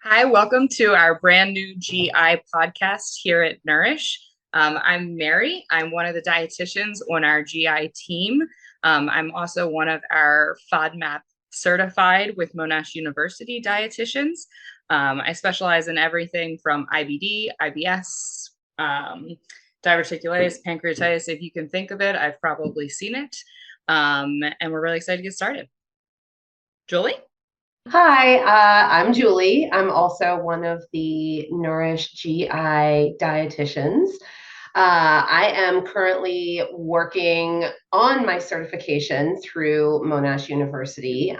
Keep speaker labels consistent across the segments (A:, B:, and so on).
A: Hi, welcome to our brand new GI podcast here at Nourish. I'm Mary. I'm one of the dietitians on our GI team. I'm also one of our FODMAP certified with Monash University dietitians. I specialize in everything from IBD, IBS, diverticulitis, pancreatitis. If you can think of it, I've probably seen it. And we're really excited to get started. Julie?
B: Hi, I'm Julie. I'm also one of the Nourish GI dietitians. I am currently working on my certification through Monash University.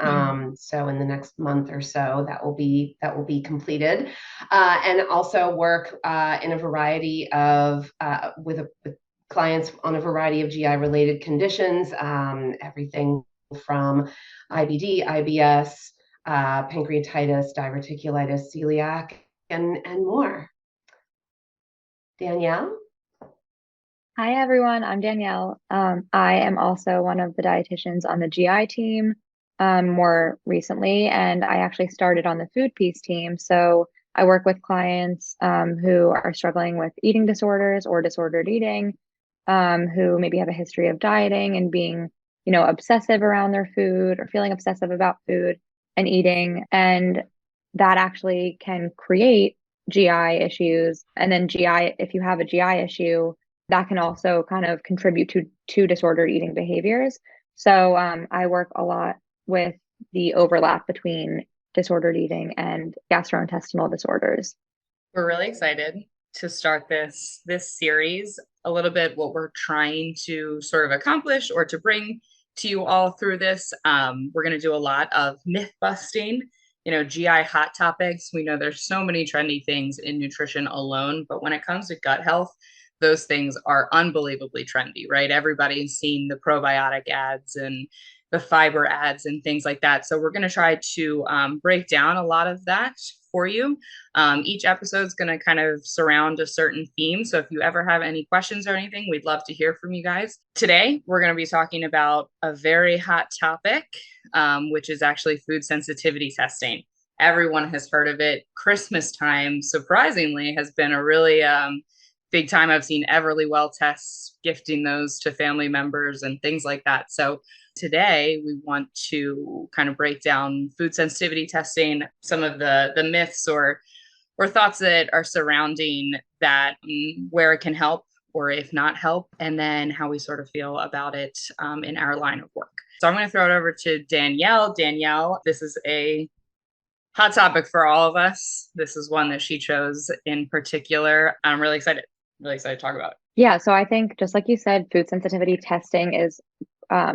B: So in the next month or so, that will be completed, and also work in a variety of with clients on a variety of GI related conditions, everything from IBD, IBS, pancreatitis, diverticulitis, celiac, and more. Danielle?
C: Hi everyone, I'm Danielle. I am also one of the dietitians on the GI team more recently, and I actually started on the food piece team. So I work with clients who are struggling with eating disorders or disordered eating, who maybe have a history of dieting and being, obsessive around their food or feeling obsessive about food and eating. And that actually can create GI issues. And then GI, if you have a GI issue, that can also kind of contribute to disordered eating behaviors. So I work a lot with the overlap between disordered eating and gastrointestinal disorders.
A: We're really excited to start this series. A little bit what we're trying to sort of accomplish or to bring to you all through this. We're going to do a lot of myth busting, GI hot topics. We know there's so many trendy things in nutrition alone, but when it comes to gut health, those things are unbelievably trendy, right? Everybody's seen the probiotic ads and the fiber ads and things like that. So we're going to try to break down a lot of that for you. Each episode is going to kind of surround a certain theme. So if you ever have any questions or anything, we'd love to hear from you guys. Today, we're going to be talking about a very hot topic, which is actually food sensitivity testing. Everyone has heard of it. Christmas time, surprisingly, has been a really big time. I've seen Everlywell tests, gifting those to family members and things like that. So today we want to kind of break down food sensitivity testing, some of the myths or thoughts that are surrounding that, where it can help or if not help, and then how we sort of feel about it in our line of work. So I'm going to throw it over to Danielle. Danielle, this is a hot topic for all of us. This is one that she chose in particular. I'm really excited to talk about it.
C: Yeah, so I think just like you said, food sensitivity testing is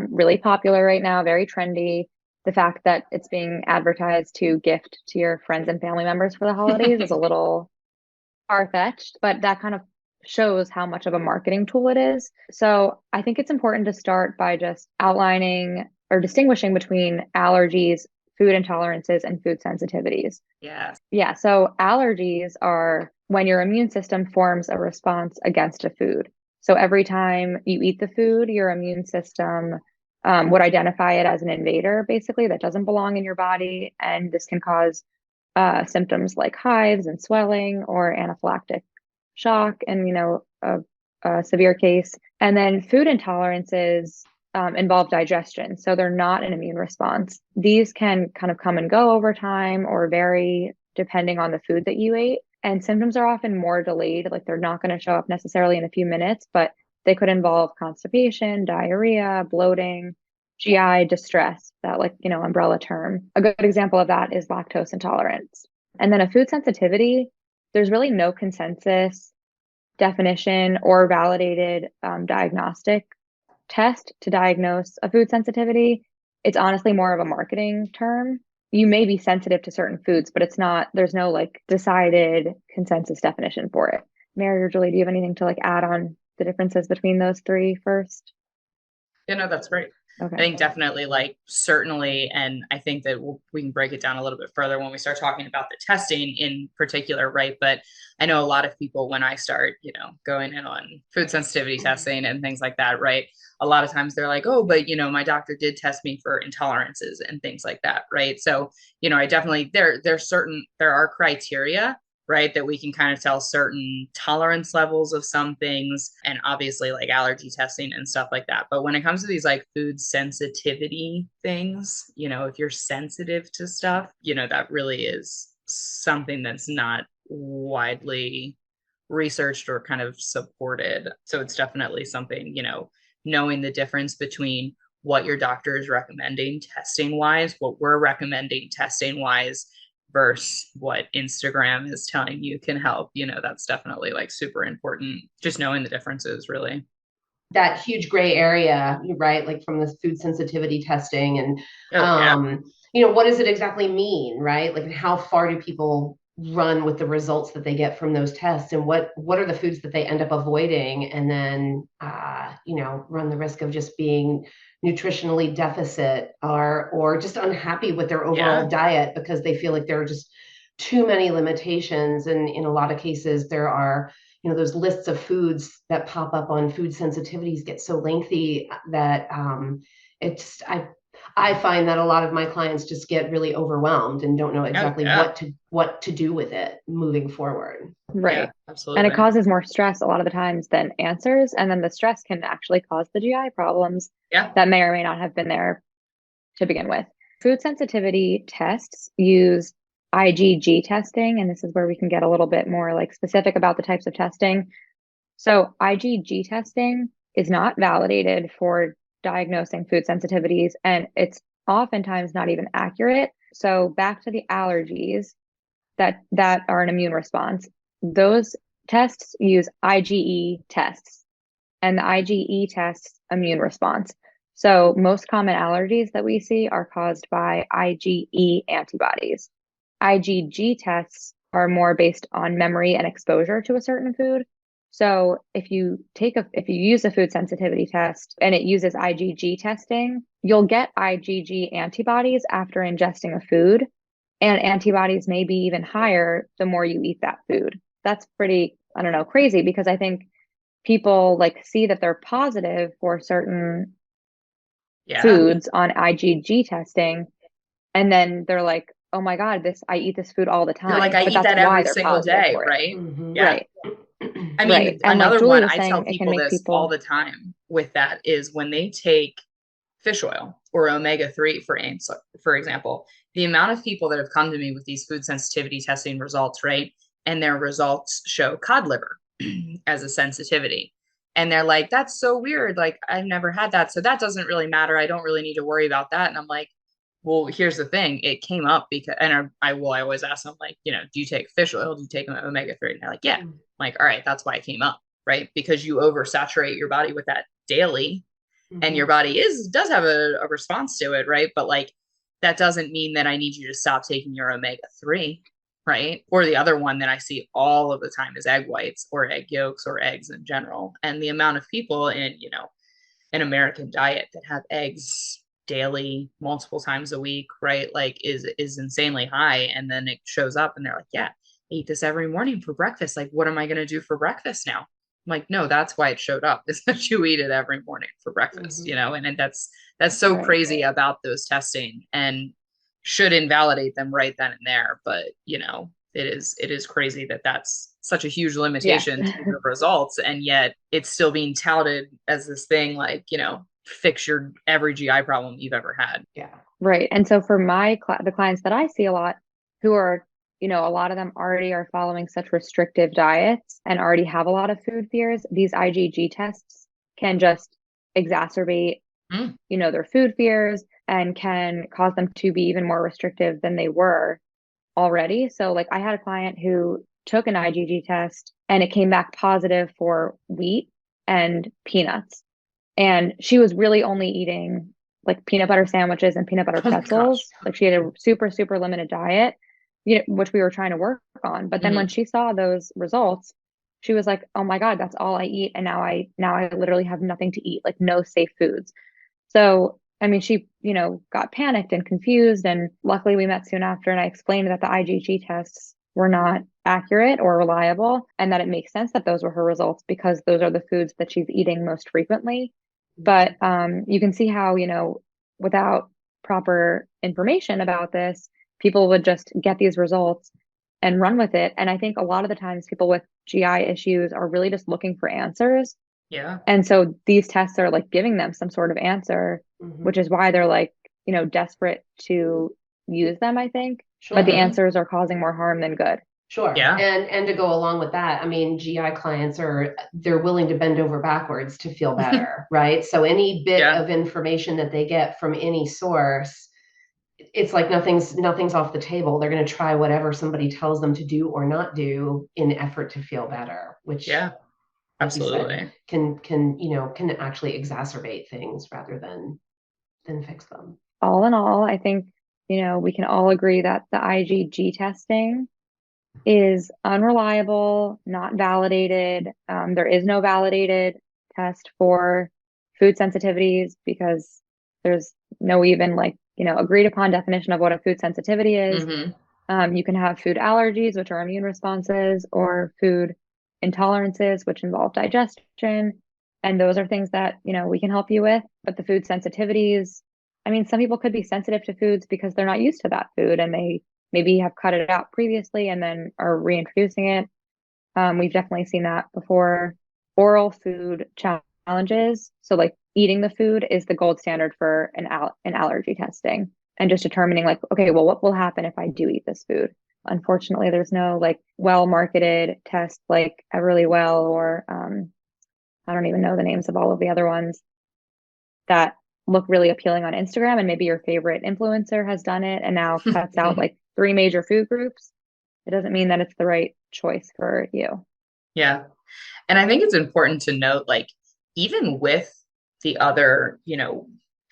C: really popular right now, very trendy. The fact that it's being advertised to gift to your friends and family members for the holidays is a little far-fetched, but that kind of shows how much of a marketing tool it is. So I think it's important to start by just outlining or distinguishing between allergies, food intolerances, and food sensitivities.
A: Yes.
C: Yeah, so allergies are when your immune system forms a response against a food. So every time you eat the food, your immune system would identify it as an invader, basically, that doesn't belong in your body. And this can cause symptoms like hives and swelling or anaphylactic shock, and a severe case. And then food intolerances involve digestion, so they're not an immune response. These can kind of come and go over time or vary depending on the food that you ate. And symptoms are often more delayed, like they're not going to show up necessarily in a few minutes, but they could involve constipation, diarrhea, bloating, GI distress, that umbrella term. A good example of that is lactose intolerance. And then a food sensitivity, there's really no consensus definition or validated diagnostic test to diagnose a food sensitivity. It's honestly more of a marketing term. You may be sensitive to certain foods, but there's no decided consensus definition for it. Mary or Julie, do you have anything to add on the differences between those three first?
A: Yeah, no, that's great. I
C: Okay.
A: think definitely, like, certainly, and I think that we can break it down a little bit further when we start talking about the testing in particular, right? But I know a lot of people, when I start, going in on food sensitivity testing and things like that, right? A lot of times they're like, oh, but my doctor did test me for intolerances and things like that, right? So, I definitely there are criteria, right, that we can kind of tell certain tolerance levels of some things, and obviously like allergy testing and stuff like that. But when it comes to these like food sensitivity things, if you're sensitive to stuff, that really is something that's not widely researched or kind of supported. So it's definitely something, knowing the difference between what your doctor is recommending testing wise, what we're recommending testing wise, versus what Instagram is telling you can help. That's definitely like super important. Just knowing the differences, really.
B: That huge gray area, right? Like from the food sensitivity testing and,
A: Oh, yeah.
B: what does it exactly mean, right? Like how far do people run with the results that they get from those tests, and what are the foods that they end up avoiding, and then, run the risk of just being nutritionally deficit or just unhappy with their overall
A: Yeah.
B: diet because they feel like there are just too many limitations. And in a lot of cases, there are those lists of foods that pop up on food sensitivities get so lengthy that it's I find that a lot of my clients just get really overwhelmed and don't know
A: Oh,
B: exactly
A: yeah.
B: what to do with it moving forward.
A: Yeah,
C: Right. And it
A: absolutely.
C: causes more stress a lot of the times than answers. And then the stress can actually cause the GI problems
A: Yeah.
C: that may or may not have been there to begin with. Food sensitivity tests use IgG testing, and this is where we can get a little bit more like specific about the types of testing. So IgG testing is not validated for diagnosing food sensitivities, and it's oftentimes not even accurate. So back to the allergies that are an immune response. Those tests use IgE tests, and the IgE tests immune response. So most common allergies that we see are caused by IgE antibodies. IgG tests are more based on memory and exposure to a certain food. So if you use a food sensitivity test and it uses IgG testing, you'll get IgG antibodies after ingesting a food, and antibodies may be even higher the more you eat that food. That's pretty, I don't know, crazy, because I think people like see that they're positive for certain
A: Yeah.
C: foods on IgG testing, and then they're like, "Oh my God, this I eat this food all the
A: You're like,
C: time,"
A: I
C: but
A: eat
C: that's
A: that
C: why
A: every
C: they're
A: single
C: positive
A: day,
C: for it.
A: right?
B: Mm-hmm.
A: Yeah.
C: Right,
A: I
C: right.
A: mean,
C: And like
A: another
C: Julie
A: one,
C: was
A: I tell
C: saying, it can
A: people
C: make
A: this all
C: people
A: the time with that is when they take fish oil or omega-3, for example, the amount of people that have come to me with these food sensitivity testing results, right? And their results show cod liver as a sensitivity. And they're like, that's so weird. Like, I've never had that. So that doesn't really matter. I don't really need to worry about that. And I'm like, well, here's the thing. It came up because, and I always ask them, like, do you take fish oil? Do you take omega-3? And they're like, yeah. I'm like, all right, that's why it came up, right? Because you oversaturate your body with that daily, and your
B: Mm-hmm.
A: body does have a response to it, right? But like, that doesn't mean that I need you to stop taking your omega-3, right? Or the other one that I see all of the time is egg whites or egg yolks or eggs in general. And the amount of people in, an American diet that have eggs daily, multiple times a week, right? Like, is insanely high. And then it shows up and they're like, yeah, I eat this every morning for breakfast. Like, what am I going to do for breakfast now? I'm like, no, that's why it showed up, is that you eat it every morning for breakfast,
B: Mm-hmm.
A: and that's so
C: right.
A: crazy about those testing, and should invalidate them right then and there. But it is crazy that that's such a huge
C: Yeah.
A: limitation to the results, and yet it's still being touted as this thing, like, fix your every GI problem you've ever had.
B: Yeah.
C: Right. And so for the clients that I see a lot, who are, a lot of them already are following such restrictive diets and already have a lot of food fears, these IgG tests can just exacerbate,
A: Mm.
C: their food fears and can cause them to be even more restrictive than they were already. So like I had a client who took an IgG test and it came back positive for wheat and peanuts. And she was really only eating like peanut butter sandwiches and peanut butter
A: Oh my gosh.
C: pretzels. Like she had a super, super limited diet, which we were trying to work on. But then when
A: Hmm.
C: she saw those results, she was like, "Oh my God, that's all I eat." And now I literally have nothing to eat, like no safe foods. So I mean, she, got panicked and confused. And luckily we met soon after. And I explained that the IgG tests were not accurate or reliable and that it makes sense that those were her results because those are the foods that she's eating most frequently. But you can see how, without proper information about this, people would just get these results and run with it. And I think a lot of the times people with GI issues are really just looking for answers.
A: Yeah.
C: And so these tests are like giving them some sort of answer, which is why they're like, desperate to use them, I think. But the
B: Sure.
C: answers are causing more harm than good.
B: Sure.
A: Yeah.
B: And to go along with that, I mean, GI clients they're willing to bend over backwards to feel better, right? So any bit
A: Yeah.
B: of information that they get from any source, it's like nothing's off the table. They're going to try whatever somebody tells them to do or not do in effort to feel better, which,
A: Yeah.
B: like you said,
A: Absolutely.
B: can actually exacerbate things rather than fix them.
C: All in all, I think, we can all agree that the IgG testing is unreliable, not validated. There is no validated test for food sensitivities because there's no even like, agreed upon definition of what a food sensitivity is.
A: Hmm.
C: You can have food allergies, which are immune responses, or food intolerances, which involve digestion. And those are things that, we can help you with. But the food sensitivities, I mean, some people could be sensitive to foods because they're not used to that food and they maybe have cut it out previously and then are reintroducing it. We've definitely seen that before. Oral food challenges, so like eating the food, is the gold standard for an allergy testing and just determining like, okay, well, what will happen if I do eat this food? Unfortunately, there's no like well marketed test like Everly Well or I don't even know the names of all of the other ones that look really appealing on Instagram. And maybe your favorite influencer has done it and now cuts out like three major food groups. It doesn't mean that it's the right choice for you.
A: Yeah. And I think it's important to note, like, even with the other,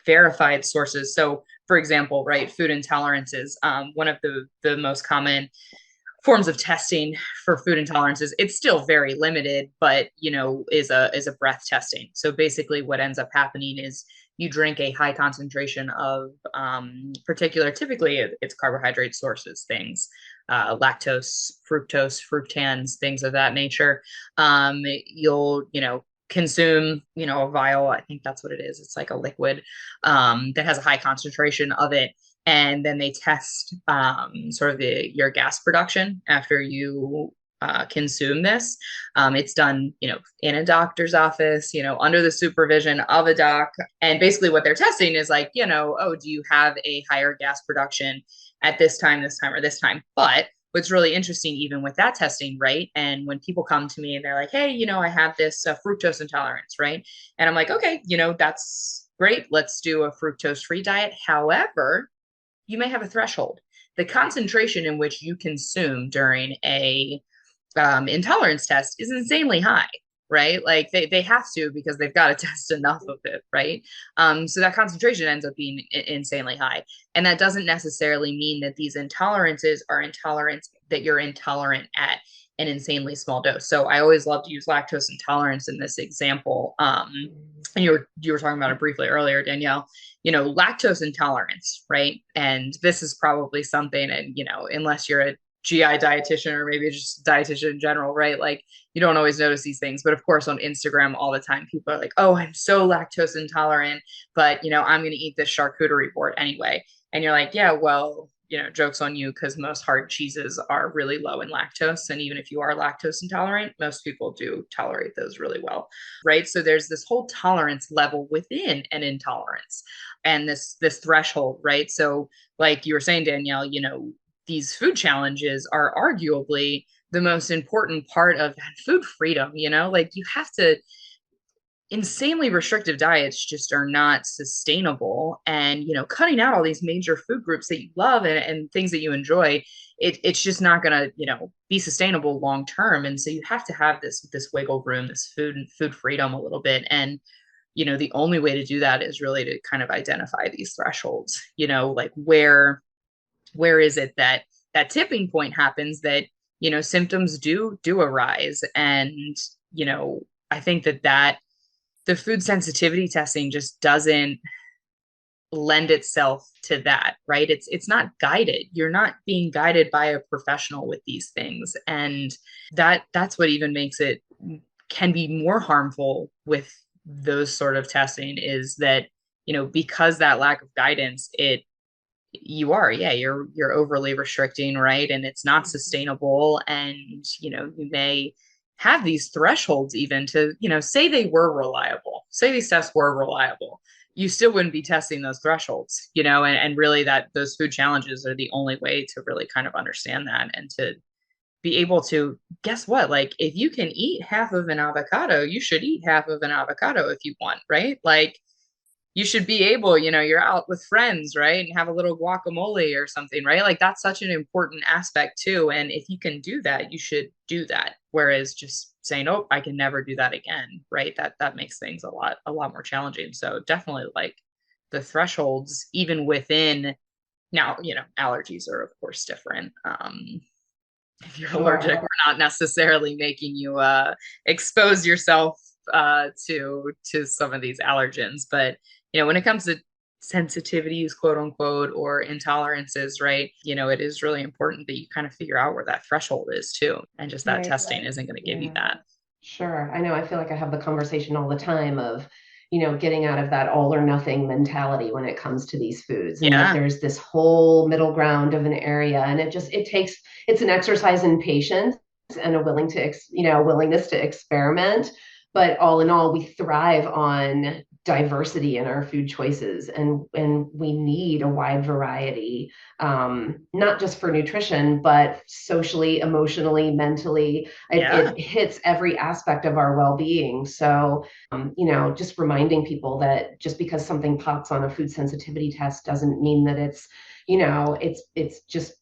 A: verified sources. So, for example, right, food intolerances, one of the most common forms of testing for food intolerances, it's still very limited, but is a breath testing. So basically what ends up happening is you drink a high concentration of particular, typically it's carbohydrate sources, things, lactose, fructose, fructans, things of that nature. You'll consume a vial, I think that's what it is, it's like a liquid that has a high concentration of it, and then they test sort of your gas production after you consume this. It's done, in a doctor's office, under the supervision of a doc. And basically, what they're testing is like, oh, do you have a higher gas production at this time, or this time? But what's really interesting, even with that testing, right? And when people come to me and they're like, hey, I have this fructose intolerance, right? And I'm like, okay, that's great. Let's do a fructose free diet. However, you may have a threshold. The concentration in which you consume during a intolerance test is insanely high, right? Like they have to because they've got to test enough of it, right? So that concentration ends up being insanely high. And that doesn't necessarily mean that these intolerances are intolerant, that you're intolerant at an insanely small dose. So I always love to use lactose intolerance in this example. And you were talking about it briefly earlier, Danielle. Lactose intolerance, right? And this is probably something, and unless you're a GI dietitian or maybe just a dietitian in general, right? Like you don't always notice these things, but of course on Instagram all the time people are like, "Oh, I'm so lactose intolerant, but I'm going to eat this charcuterie board anyway." And you're like, "Yeah, well, joke's on you because most hard cheeses are really low in lactose. And even if you are lactose intolerant, most people do tolerate those really well, right? So there's this whole tolerance level within an intolerance and this threshold, right? So like you were saying, Danielle, these food challenges are arguably the most important part of food freedom, like you have to, insanely restrictive diets just are not sustainable, and cutting out all these major food groups that you love and things that you enjoy, it's just not going to be sustainable long term. And so you have to have this wiggle room, this food freedom a little bit. And the only way to do that is really to kind of identify these thresholds, like where is it that that tipping point happens, that symptoms do arise. And I think that the food sensitivity testing just doesn't lend itself to that, right? It's not guided. You're not being guided by a professional with these things. And that's what even makes it can be more harmful with those sort of testing is that, because that lack of guidance, you're overly restricting, right? And it's not sustainable. And, you may have these thresholds even to, say they were reliable, say these tests were reliable, you still wouldn't be testing those thresholds, and really that those food challenges are the only way to really kind of understand that and to be able to guess what, like if you can eat half of an avocado, you should eat half of an avocado if you want, right? Like you should be able, you're out with friends, right? And have a little guacamole or something, right? Like that's such an important aspect too. And if you can do that, you should do that. Whereas just saying, oh, I can never do that again, right? That makes things a lot more challenging. So definitely like the thresholds, even within now, allergies are of course different. If you're allergic,
B: Sure.
A: we're not necessarily making you expose yourself to some of these allergens. But when it comes to sensitivities, quote unquote, or intolerances, right? It is really important that you kind of figure out where that threshold is too, and just that
C: Right.
A: testing isn't going to give you
B: Yeah.
A: that.
B: Sure. I know. I feel like I have the conversation all the time of, getting out of that all or nothing mentality when it comes to these foods, and that
A: Yeah,
B: there's this whole middle ground of an area. And it's an exercise in patience and a willingness to experiment. But all in all, we thrive on diversity in our food choices, and we need a wide variety, not just for nutrition, but socially, emotionally, mentally.
A: yeah.
B: It hits every aspect of our well-being. So, just reminding people that just because something pops on a food sensitivity test doesn't mean that it's just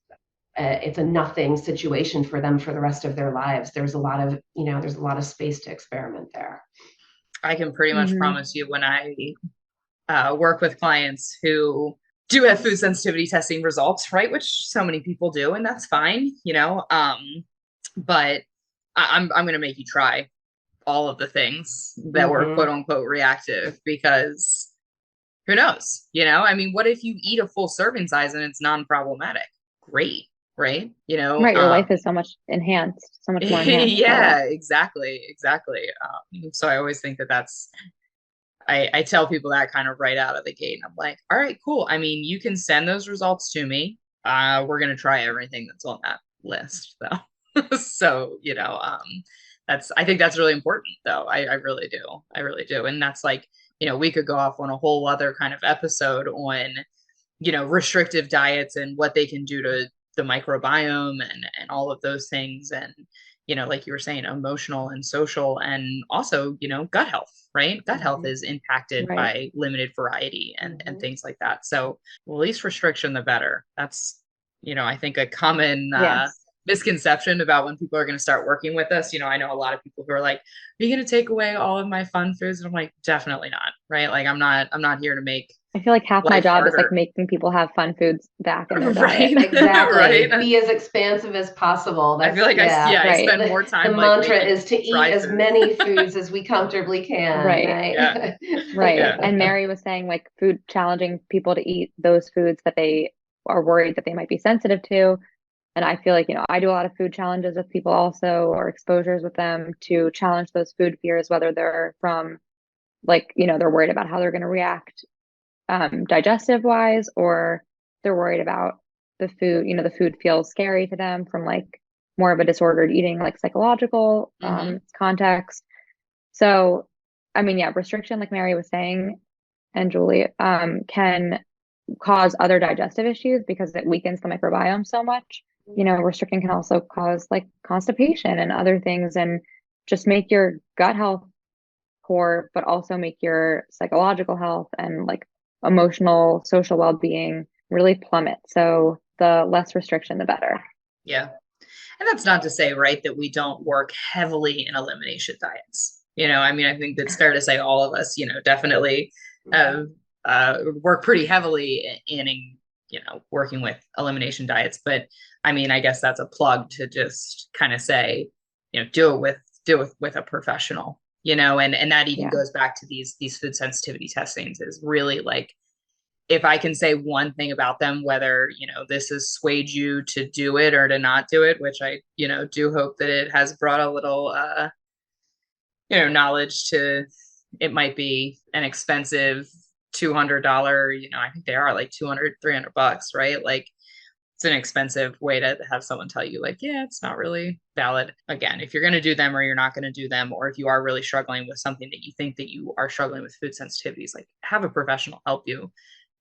B: it's a nothing situation for them for the rest of their lives. There's a lot of space to experiment there.
A: I can pretty much
C: Hmm.
A: promise you when I work with clients who do have food sensitivity testing results, right? Which so many people do, and that's fine, but I'm going to make you try all of the things that were quote
B: Mm-hmm.
A: unquote reactive because who knows? I mean, what if you eat a full serving size and it's non-problematic? Great, right?
C: Right. Your life is so much enhanced, so much more enhanced by that.
A: Yeah, exactly. So I always think that I tell people that kind of right out of the gate. And I'm like, all right, cool. I mean, you can send those results to me. We're gonna try everything that's on that list, though. So, I think that's really important, though. I really do. I really do. And that's like, we could go off on a whole other kind of episode on, restrictive diets and what they can do to the microbiome and all of those things. And, like you were saying, emotional and social, and also, gut health, right? Gut health
B: Mm-hmm.
A: is impacted
C: Right.
A: by limited variety and
B: Mm-hmm.
A: things like that. So the least restriction, the better. That's, I think a common
C: Yes.
A: misconception about when people are going to start working with us. I know a lot of people who are like, are you going to take away all of my fun foods? And I'm like, definitely not, right? Like I'm not here to make
C: I feel like half my
A: life
C: job is like
A: harder.
C: making people have fun foods back in their diet.
A: Right.
B: Exactly.
A: Right.
B: Be as expansive as possible.
A: I feel like
B: Yeah.
A: I
C: Right.
A: spend
B: The,
A: more
B: the
A: time like
B: mantra
A: making
B: is to
A: people
B: eat
A: try
B: as
A: food.
B: many foods as we comfortably can,
C: Right.
A: Yeah.
B: right?
C: Right.
A: Yeah.
C: And Mary was saying like food challenging people to eat those foods that they are worried that they might be sensitive to. And I feel like, I do a lot of food challenges with people also, or exposures with them to challenge those food fears, whether they're from like, they're worried about how they're going to react digestive wise, or they're worried about the food, the food feels scary to them from like more of a disordered eating, like psychological
A: Hmm.
C: context. So, I mean, yeah, restriction, like Mary was saying, and Julie, can cause other digestive issues because it weakens the microbiome so much. Restricting can also cause like constipation and other things and just make your gut health poor, but also make your psychological health and like emotional, social well-being really plummet. So the less restriction, the better.
A: Yeah. And that's not to say, right, that we don't work heavily in elimination diets. I mean, I think that's fair to say all of us, definitely
B: Mhm.
A: have work pretty heavily in, working with elimination diets. But I mean, I guess that's a plug to just kind of say, do it with a professional, and that even
C: Yeah.
A: goes back to these food sensitivity testings is really like if I can say one thing about them, whether, this has swayed you to do it or to not do it, which I, do hope that it has brought a little, knowledge to, it might be an expensive $200, I think they are like 200, $300, right? Like it's an expensive way to have someone tell you like, yeah, it's not really valid. Again, if you're going to do them or you're not going to do them, or if you are really struggling with something that you think that you are struggling with food sensitivities, like have a professional help you,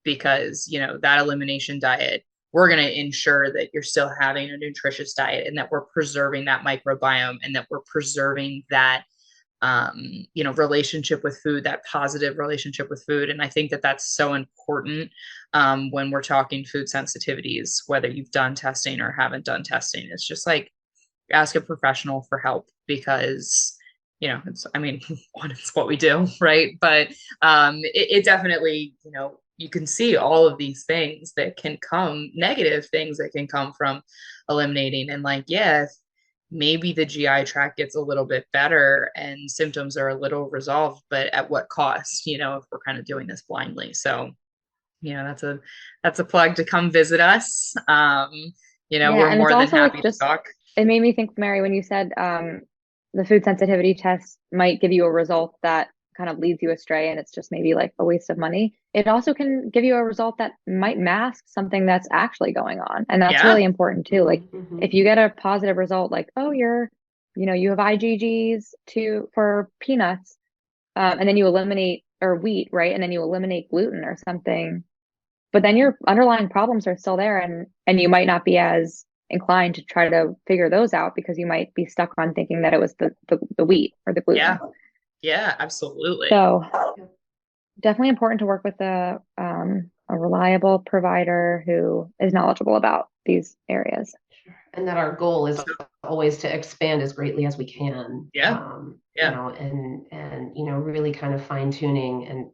A: because, that elimination diet, we're going to ensure that you're still having a nutritious diet and that we're preserving that microbiome and that we're preserving that relationship with food, that positive relationship with food. And I think that that's so important when we're talking food sensitivities, whether you've done testing or haven't done testing. It's just like ask a professional for help, because one, it's what we do, right? But it definitely, you can see all of these things that can come, negative things that can come from eliminating. And like, yeah, maybe the GI tract gets a little bit better and symptoms are a little resolved, but at what cost, if we're kind of doing this blindly. So, that's a plug to come visit us. We're
C: and it's
A: more than
C: also like
A: happy to
C: just
A: talk.
C: it made me think, Mary, when you said the food sensitivity test might give you a result that kind of leads you astray and it's just maybe like a waste of money. It also can give you a result that might mask something that's actually going on. And that's
A: Yeah.
C: really important too. Like
B: Mm-hmm.
C: if you get a positive result, like, oh, you have IgGs for peanuts, and then you eliminate or wheat, right? And then you eliminate gluten or something, but then your underlying problems are still there, and you might not be as inclined to try to figure those out because you might be stuck on thinking that it was the wheat or the gluten.
A: Yeah. Yeah, absolutely.
C: So definitely important to work with a reliable provider who is knowledgeable about these areas.
B: And that our goal is always to expand as greatly as we can.
A: Yeah. Yeah.
B: And really kind of fine tuning and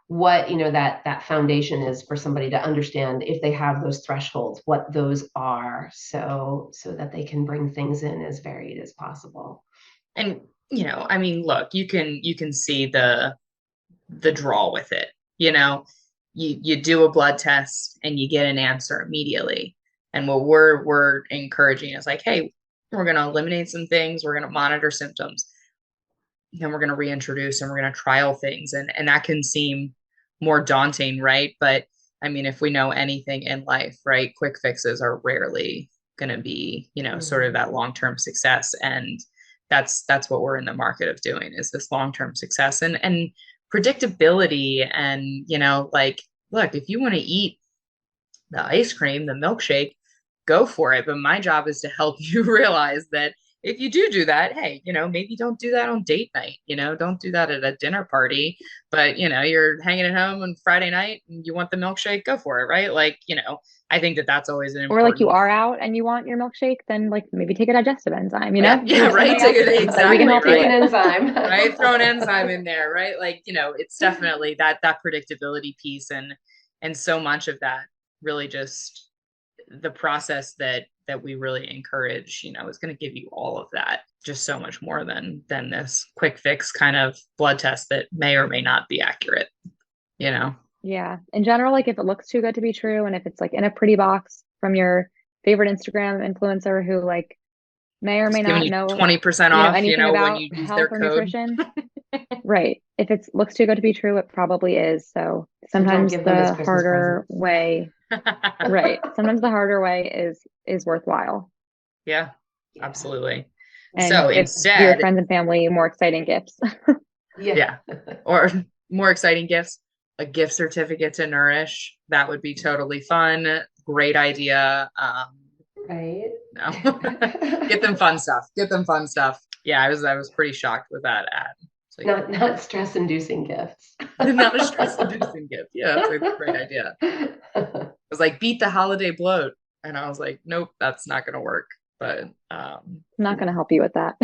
B: what that foundation is for somebody to understand if they have those thresholds, what those are, so that they can bring things in as varied as possible.
A: And look, you can see the draw with it. You do a blood test and you get an answer immediately. And what we're encouraging is like, hey, we're going to eliminate some things, we're going to monitor symptoms, then we're going to reintroduce and we're going to trial things. And that can seem more daunting, right? But I mean, if we know anything in life, right, quick fixes are rarely going to be, sort of that long-term success. And that's what we're in the market of doing, is this long-term success and predictability. And, like, look, if you want to eat the ice cream, the milkshake, go for it. But my job is to help you realize that if you do that, hey, maybe don't do that on date night, don't do that at a dinner party, but you're hanging at home on Friday night and you want the milkshake, go for it, right? Like, I think that that's always an
C: Or like you
A: important.
C: are out and you want your milkshake, then like maybe take a digestive enzyme,
A: Yeah, yeah, right.
C: Take it
A: Exactly,
C: we can help you
A: right.
B: Take an
C: with.
B: enzyme.
A: Right. Throw an enzyme in there, right? Like, it's definitely that predictability piece. And so much of that really just the process that we really encourage, is going to give you all of that, just so much more than this quick fix kind of blood test that may or may not be accurate,
C: Yeah. In general, like if it looks too good to be true, and if it's like in a pretty box from your favorite Instagram influencer who like may or may
A: just giving
C: not
A: you
C: know,
A: 20% off,
C: anything
A: when
C: about
A: you use
C: health
A: their
C: or
A: code.
C: nutrition. Right. If it looks too good to be true, it probably is. So
B: So don't
C: sometimes
B: give them as
C: the
B: Christmas
C: harder
B: presents.
C: way, right. Sometimes the harder way is worthwhile
A: Yeah,
B: Yeah.
A: absolutely.
C: and
A: So
C: gives your
A: instead,
C: friends and family more exciting gifts.
A: yeah, or more exciting gifts, a gift certificate to Nourish. That would be totally fun. Great idea.
B: Right.
A: No, get them fun stuff. Get them fun stuff. Yeah, I was pretty shocked with that ad. So yeah,
B: Not stress inducing gifts.
A: not a stress inducing gift. Yeah, that's a great idea. It was like beat the holiday bloat, and I was like, nope, that's not gonna work. But
C: Not going to help you with that.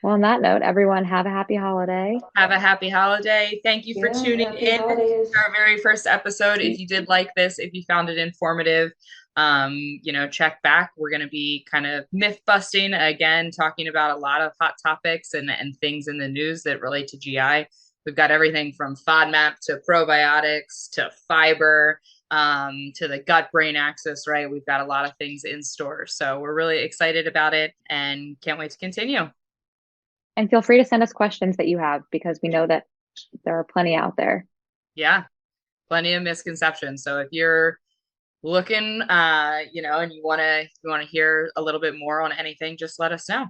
C: Well, on that note, everyone have a happy holiday.
A: have a happy holiday. Thank you for
B: Yeah,
A: tuning
B: happy
A: in to
B: holidays.
A: our very first episode. If you did like this, if you found it informative, check back. We're going to be kind of myth busting again, talking about a lot of hot topics and things in the news that relate to GI. we've got everything from FODMAP to probiotics to fiber, to the gut brain axis, right? We've got a lot of things in store. So we're really excited about it and can't wait to continue.
C: And feel free to send us questions that you have because we know that there are plenty out there.
A: Yeah, plenty of misconceptions. So if you're looking, and you want to hear a little bit more on anything, just let us know.